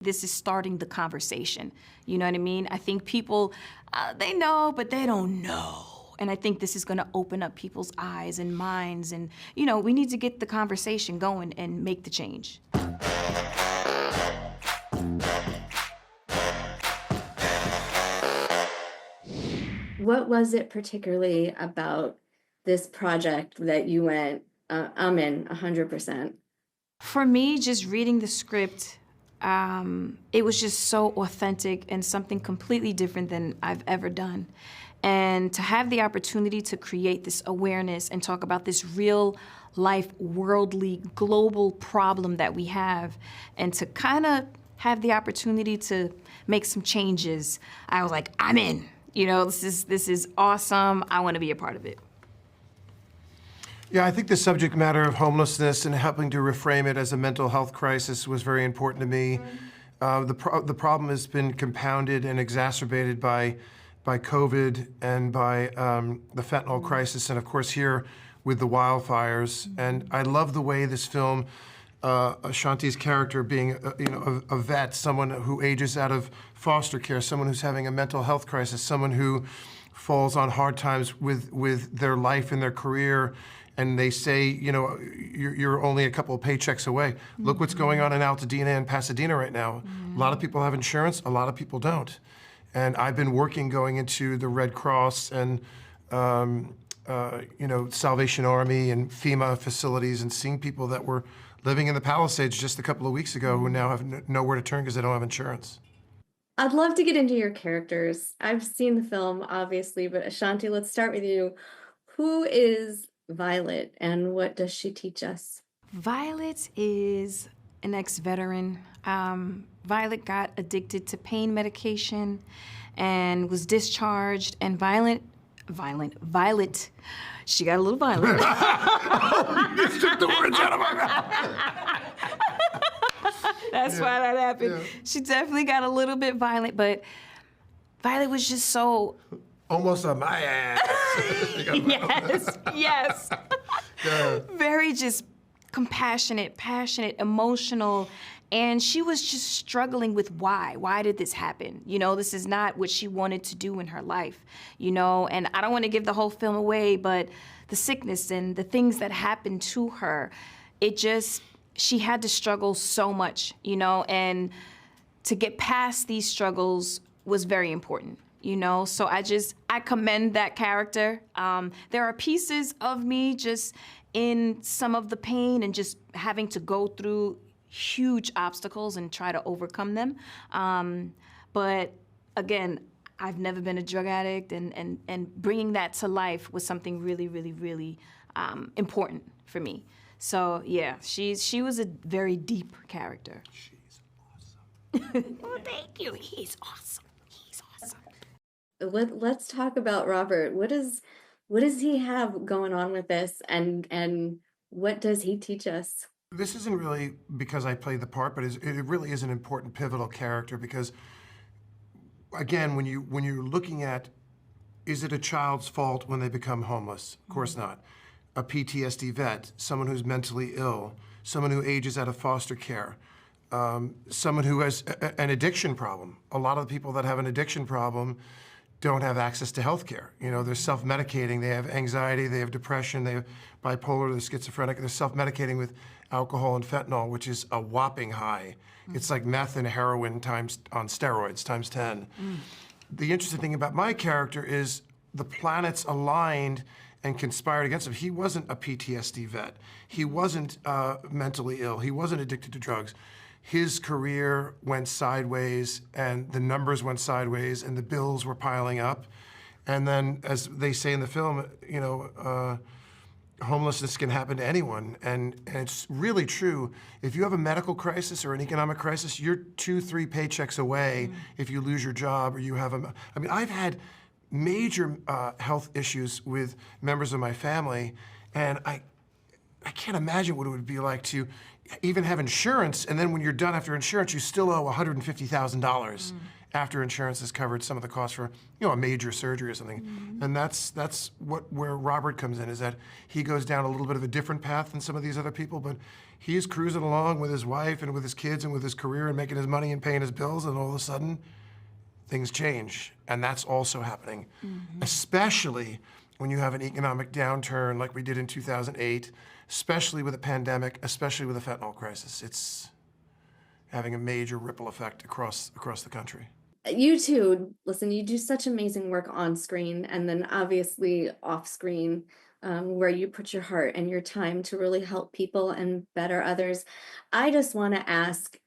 This is starting the conversation. You know what I mean? I think people, they know, but they don't know. And I think this is gonna open up people's eyes and minds. And, you know, we need to get the conversation going and make the change. What was it particularly about this project that you went, I'm in 100%? For me, just reading the script, it was just so authentic and something completely different than I've ever done. And to have the opportunity to create this awareness and talk about this real life, worldly, global problem that we have, and to kind of have the opportunity to make some changes, I was like, I'm in. You know, this is awesome. I want to be a part of it. Yeah, I think the subject matter of homelessness and helping to reframe it as a mental health crisis was very important to me. The problem has been compounded and exacerbated by COVID and by the fentanyl crisis, and of course here with the wildfires. And I love the way this film, Ashanti's character being a vet, someone who ages out of foster care, someone who's having a mental health crisis, someone who falls on hard times with their life and their career, and they say, you know, you're only a couple of paychecks away. Look what's going on in Altadena and Pasadena right now. A lot of people have insurance, a lot of people don't. And I've been working going into the Red Cross and you know, Salvation Army and FEMA facilities and seeing people that were living in the Palisades just a couple of weeks ago who now have nowhere to turn because they don't have insurance. I'd love to get into your characters. I've seen the film, obviously, but Ashanti, let's start with you. Who is Violet and what does she teach us? Violet is an ex-veteran. Violet got addicted to pain medication and was discharged, and Violet, she got a little violent. You just took the words out of my mouth. That's why that happened. Yeah. She definitely got a little bit violent, but Violet was just so... Almost on my ass. Yes. Yeah. Very just compassionate, passionate, emotional, and she was just struggling with why. Why did this happen? You know, this is not what she wanted to do in her life, you know, and I don't want to give the whole film away, but the sickness and the things that happened to her, she had to struggle so much, you know, and to get past these struggles was very important. You know, so I commend that character. There are pieces of me just in some of the pain and just having to go through huge obstacles and try to overcome them. But again, I've never been a drug addict, and bringing that to life was something really, really, really important for me. So yeah, she was a very deep character. She's awesome. Well, thank you. He's awesome. He's awesome. Let's talk about Robert. What does he have going on with this, and what does he teach us? This isn't really because I played the part, but it really is an important pivotal character because, again, when you're looking at, is it a child's fault when they become homeless? Of course not. A PTSD vet, someone who's mentally ill, someone who ages out of foster care, someone who has an addiction problem. A lot of the people that have an addiction problem don't have access to health care. You know, they're self-medicating, they have anxiety, they have depression, they have bipolar, they're schizophrenic, they're self-medicating with alcohol and fentanyl, which is a whopping high. It's like meth and heroin times on steroids, times 10. The interesting thing about my character is the planets aligned and conspired against him. He wasn't a PTSD vet. He wasn't mentally ill. He wasn't addicted to drugs. His career went sideways, and the numbers went sideways, and the bills were piling up. And then, as they say in the film, you know, homelessness can happen to anyone, and it's really true. If you have a medical crisis or an economic crisis, you're 2-3 paychecks away if you lose your job or you have I mean, I've had major health issues with members of my family, and I can't imagine what it would be like to even have insurance, and then when you're done after insurance, you still owe $150,000 after insurance has covered some of the costs for, you know, a major surgery or something. And that's where Robert comes in, is that he goes down a little bit of a different path than some of these other people, but he's cruising along with his wife and with his kids and with his career and making his money and paying his bills, and all of a sudden, things change. And that's also happening, especially when you have an economic downturn like we did in 2008, especially with a pandemic, especially with a fentanyl crisis. It's having a major ripple effect across the country. You too, listen, you do such amazing work on screen and then obviously off screen, where you put your heart and your time to really help people and better others. I just want to ask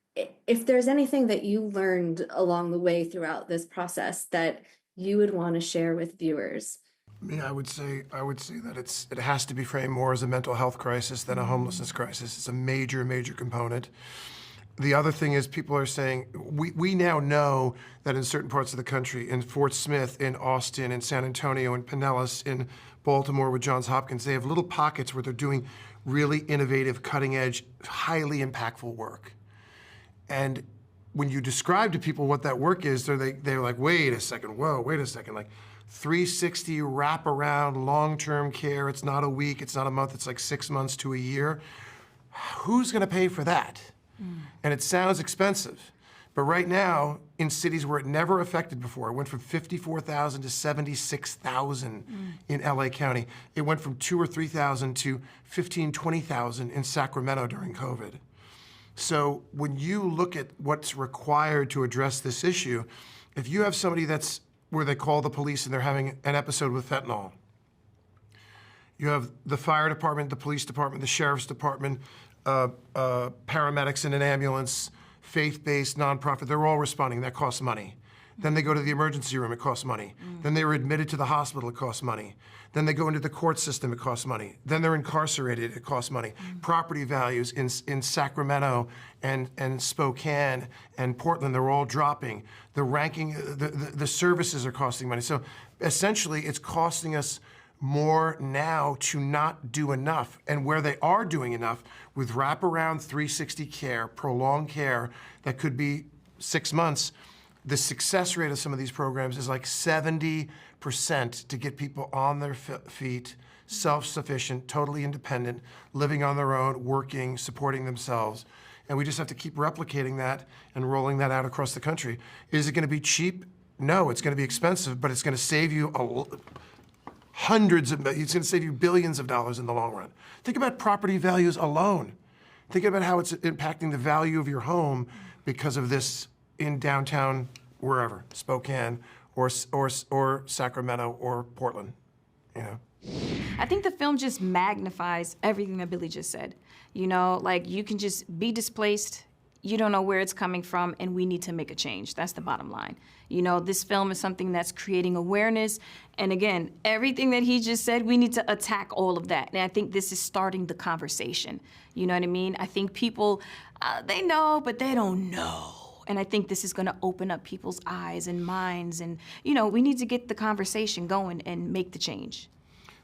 if there's anything that you learned along the way throughout this process that you would want to share with viewers. I would say that it has to be framed more as a mental health crisis than a homelessness crisis. It's a major, major component. The other thing is people are saying, we now know that in certain parts of the country, in Fort Smith, in Austin, in San Antonio, in Pinellas, in Baltimore with Johns Hopkins, they have little pockets where they're doing really innovative, cutting-edge, highly impactful work. And when you describe to people what that work is, they're like, wait a second, whoa, wait a second, like 360 wraparound long-term care. It's not a week, it's not a month, it's like 6 months to a year. Who's gonna pay for that? And it sounds expensive, but right now, in cities where it never affected before, it went from 54,000 to 76,000 in LA County. It went from 2,000 or 3,000 to 15,000, 20,000 in Sacramento during COVID. So when you look at what's required to address this issue, if you have somebody that's where they call the police and they're having an episode with fentanyl, you have the fire department, the police department, the sheriff's department, paramedics in an ambulance, faith-based, nonprofit, they're all responding, that costs money. Then they go to the emergency room, it costs money. Then they were admitted to the hospital, it costs money. Then they go into the court system, it costs money. Then they're incarcerated, it costs money. Property values in Sacramento and Spokane and Portland, they're all dropping. The ranking, the services are costing money. So essentially, it's costing us more now to not do enough. And where they are doing enough with wraparound 360 care, prolonged care, that could be 6 months, the success rate of some of these programs is like 70% to get people on their feet, self-sufficient, totally independent, living on their own, working, supporting themselves. And we just have to keep replicating that and rolling that out across the country. Is it gonna be cheap? No, it's gonna be expensive, but it's gonna save you it's gonna save you billions of dollars in the long run. Think about property values alone. Think about how it's impacting the value of your home because of this in downtown, wherever, Spokane or Sacramento or Portland, you know? I think the film just magnifies everything that Billy just said. You know, like you can just be displaced, you don't know where it's coming from, and we need to make a change. That's the bottom line. You know, this film is something that's creating awareness. And again, everything that he just said, we need to attack all of that. And I think this is starting the conversation. You know what I mean? I think people, they know, but they don't know. And I think this is gonna open up people's eyes and minds. And, you know, we need to get the conversation going and make the change.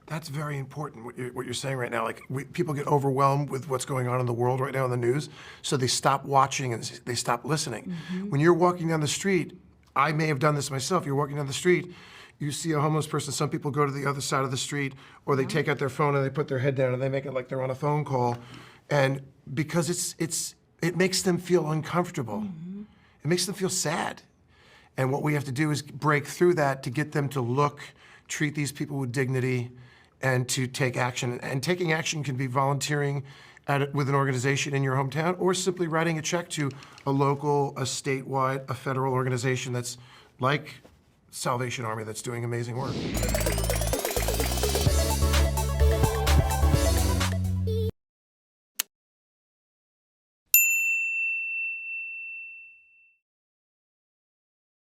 That's very important, what you're saying right now. Like, people get overwhelmed with what's going on in the world right now in the news, so they stop watching and they stop listening. When you're walking down the street, I may have done this myself, you're walking down the street, you see a homeless person, some people go to the other side of the street, or they take out their phone and they put their head down and they make it like they're on a phone call. And because it makes them feel uncomfortable. It makes them feel sad. And what we have to do is break through that to get them to look, treat these people with dignity, and to take action. And taking action can be volunteering with an organization in your hometown, or simply writing a check to a local, a statewide, a federal organization that's like Salvation Army that's doing amazing work.